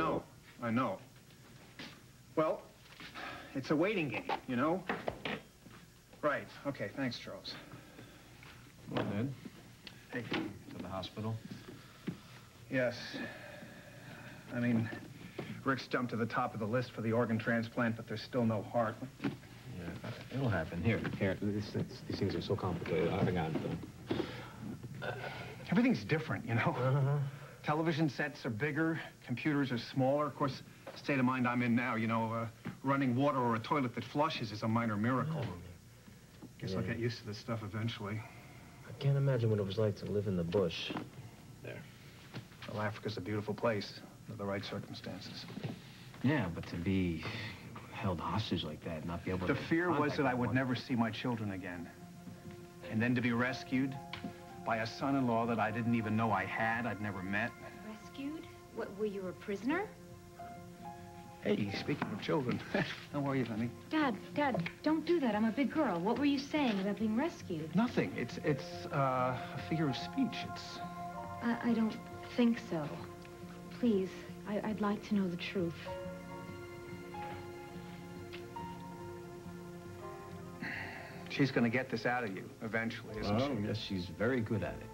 know. I know. Well, it's a waiting game, you know? Right. Okay, thanks, Charles. Well, Ned. Hey. To the hospital? Yes. I mean, Rick's jumped to the top of the list for the organ transplant, but there's still no heart. Yeah, it'll happen. Here. These things are so complicated. I got them. Everything's different, you know? Uh-huh. Television sets are bigger, computers are smaller. Of course, the state of mind I'm in now, you know, running water or a toilet that flushes is a minor miracle. Guess I'll get used to this stuff eventually. I can't imagine what it was like to live in the bush. There. Well, Africa's a beautiful place under the right circumstances. Yeah, but to be held hostage like that, not be able to... The fear was that I would never see my children again. And then to be rescued by a son-in-law that I didn't even know I had, I'd never met. Rescued? What, were you a prisoner? Hey, speaking of children, how are you, honey? Dad, don't do that. I'm a big girl. What were you saying about being rescued? Nothing. It's a figure of speech. It's... I don't think so. Please, I'd like to know the truth. She's gonna get this out of you, eventually, isn't she? Oh, yes, she's very good at it.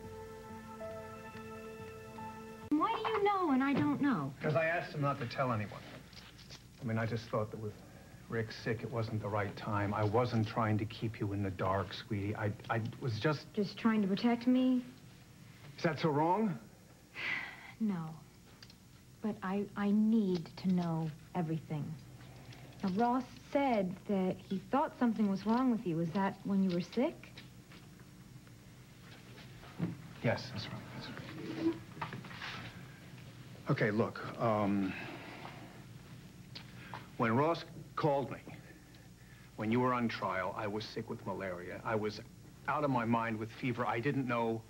Why do you know and I don't know? Because I asked him not to tell anyone. I mean, I just thought that with Rick sick, it wasn't the right time. I wasn't trying to keep you in the dark, sweetie. I was just... Just trying to protect me? Is that so wrong? No. But I need to know everything. Now, Ross said that he thought something was wrong with you. Was that when you were sick? Yes, that's right. That's right. Okay, look, when Ross called me, when you were on trial, I was sick with malaria. I was out of my mind with fever. I didn't know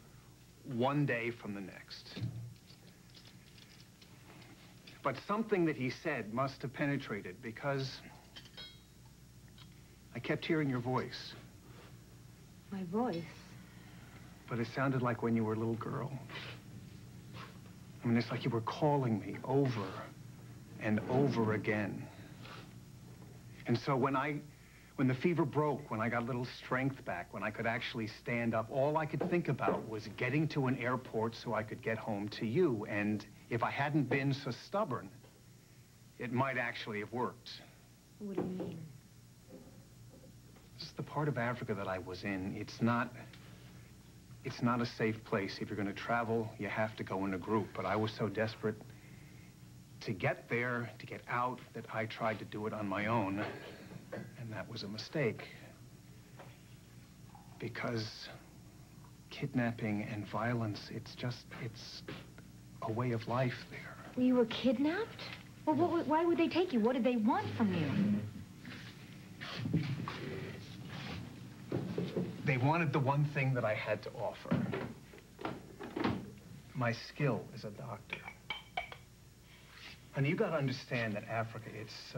one day from the next. But something that he said must have penetrated because I kept hearing your voice. My voice? But it sounded like when you were a little girl. I mean, it's like you were calling me over and over again. And so when the fever broke, when I got a little strength back, when I could actually stand up, all I could think about was getting to an airport so I could get home to you. And if I hadn't been so stubborn, it might actually have worked. What do you mean? This is the part of Africa that I was in. It's not a safe place. If you're going to travel, you have to go in a group. But I was so desperate to get there, to get out, that I tried to do it on my own. And that was a mistake. Because kidnapping and violence, it's a way of life there. You were kidnapped? Well, why would they take you? What did they want from you? They wanted the one thing that I had to offer. My skill as a doctor. And you got to understand that Africa, it's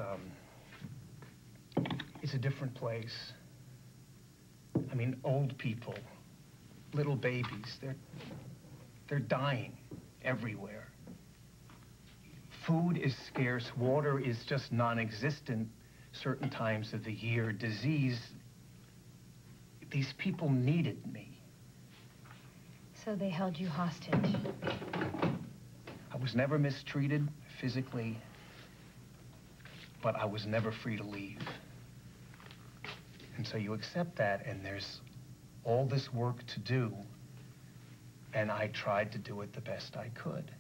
a different place. I mean, old people, little babies, they're dying everywhere. Food is scarce, water is just non-existent certain times of the year, disease. These people needed me. So they held you hostage. I was never mistreated physically, but I was never free to leave. And so you accept that, and there's all this work to do, and I tried to do it the best I could.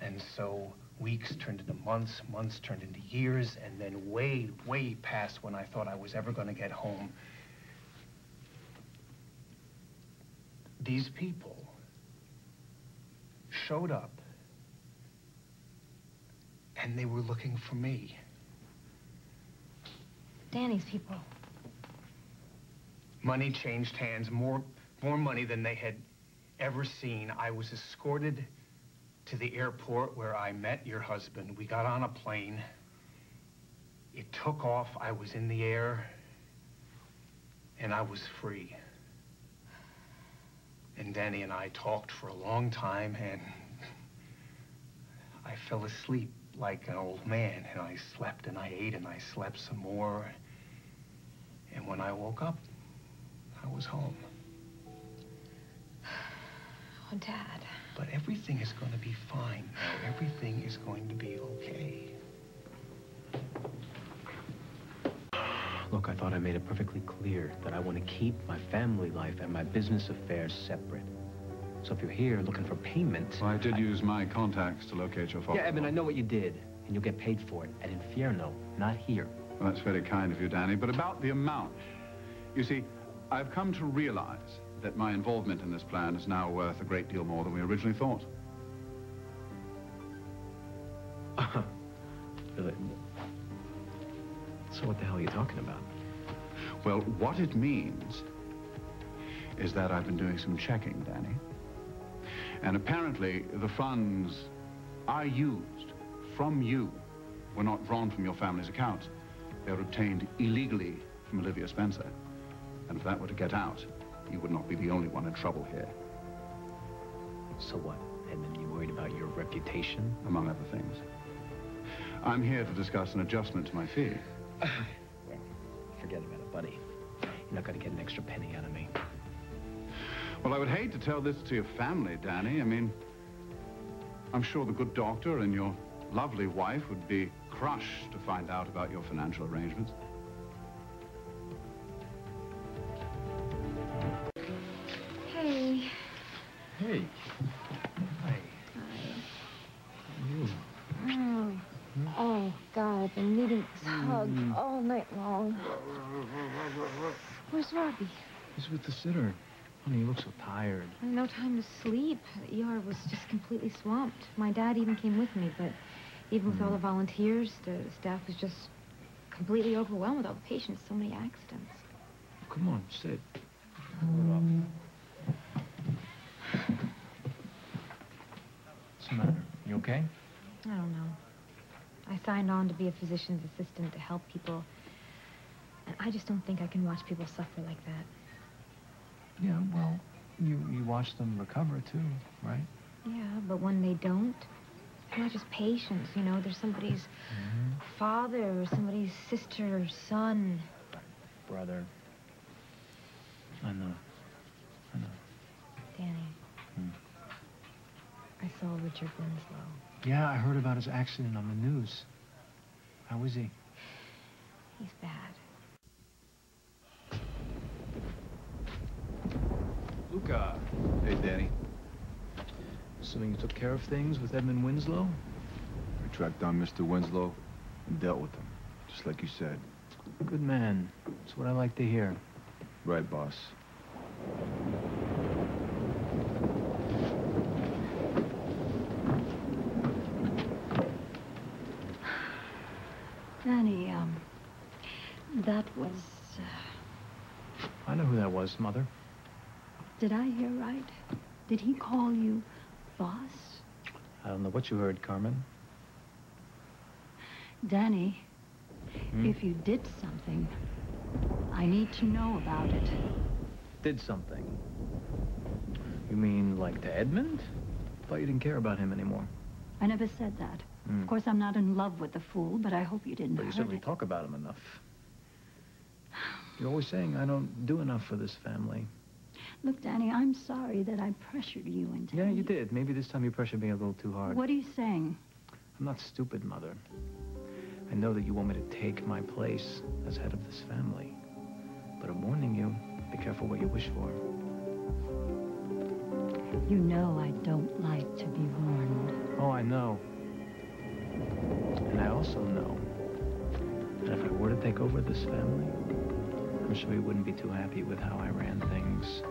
And so weeks turned into months, months turned into years, and then way, way past when I thought I was ever going to get home. These people showed up, and they were looking for me. Danny's people. Money changed hands, more money than they had ever seen. I was escorted to the airport where I met your husband. We got on a plane. It took off. I was in the air, and I was free. And Danny and I talked for a long time, and I fell asleep like an old man, and I slept and I ate and I slept some more. And when I woke up, I was home. Oh, Dad. But everything is going to be fine now. Everything is going to be okay. Look, I thought I made it perfectly clear that I want to keep my family life and my business affairs separate. So if you're here looking for payment... Well, I did use my contacts to locate your father. Yeah, Edmund, I know what you did, and you'll get paid for it at Infierno, not here. Well, that's very kind of you, Danny. But about the amount, you see, I've come to realize that my involvement in this plan is now worth a great deal more than we originally thought. Really? So what the hell are you talking about? Well, what it means is that I've been doing some checking, Danny. And apparently, the funds I used from you were not drawn from your family's accounts. They were obtained illegally from Olivia Spencer. And if that were to get out, you would not be the only one in trouble here. So what, Edmund? You worried about your reputation? Among other things. I'm here to discuss an adjustment to my fee. Well, forget about it, buddy. You're not going to get an extra penny out of me. Well, I would hate to tell this to your family, Danny. I mean, I'm sure the good doctor and your lovely wife would be crushed to find out about your financial arrangements. Hey. Hey. Hi. Oh, God, I've been needing this hug all night long. Where's Robbie? He's with the sitter. Honey, you look so tired. I had no time to sleep. The ER was just completely swamped. My dad even came with me, but even with all the volunteers, the staff was just completely overwhelmed with all the patients. So many accidents. Come on, sit. What's the matter? You okay? I don't know. I signed on to be a physician's assistant to help people. And I just don't think I can watch people suffer like that. Yeah, well, you watch them recover, too, right? Yeah, but when they don't, they're not just patients, you know. They're somebody's father or somebody's sister or son. Brother. I know. Danny. I saw Richard Winslow. Yeah, I heard about his accident on the news. How was he? He's bad. Luca. Hey, Danny. Assuming you took care of things with Edmund Winslow? I tracked down Mr. Winslow and dealt with him, just like you said. Good man. That's what I like to hear. Right, boss. Danny, that was, I know who that was, Mother. did I hear right? Did he call you boss? I don't know what you heard, Carmen. Danny, if you did something, I need to know about it. Did something? You mean like to Edmund? Thought you didn't care about him anymore. I never said that. Of course, I'm not in love with the fool, but I hope you didn't But you hurt certainly it. talk about him enough. You're always saying I don't do enough for this family. Look, Danny, I'm sorry that I pressured you into Yeah, you did. Maybe this time you pressured me a little too hard. What are you saying? I'm not stupid, Mother. I know that you want me to take my place as head of this family. But I'm warning you, be careful what you wish for. You know I don't like to be warned. Oh, I know. And I also know that if I were to take over this family, I'm sure you wouldn't be too happy with how I ran things.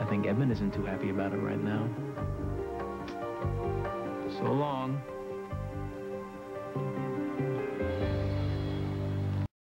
I think Edmund isn't too happy about it right now. So long.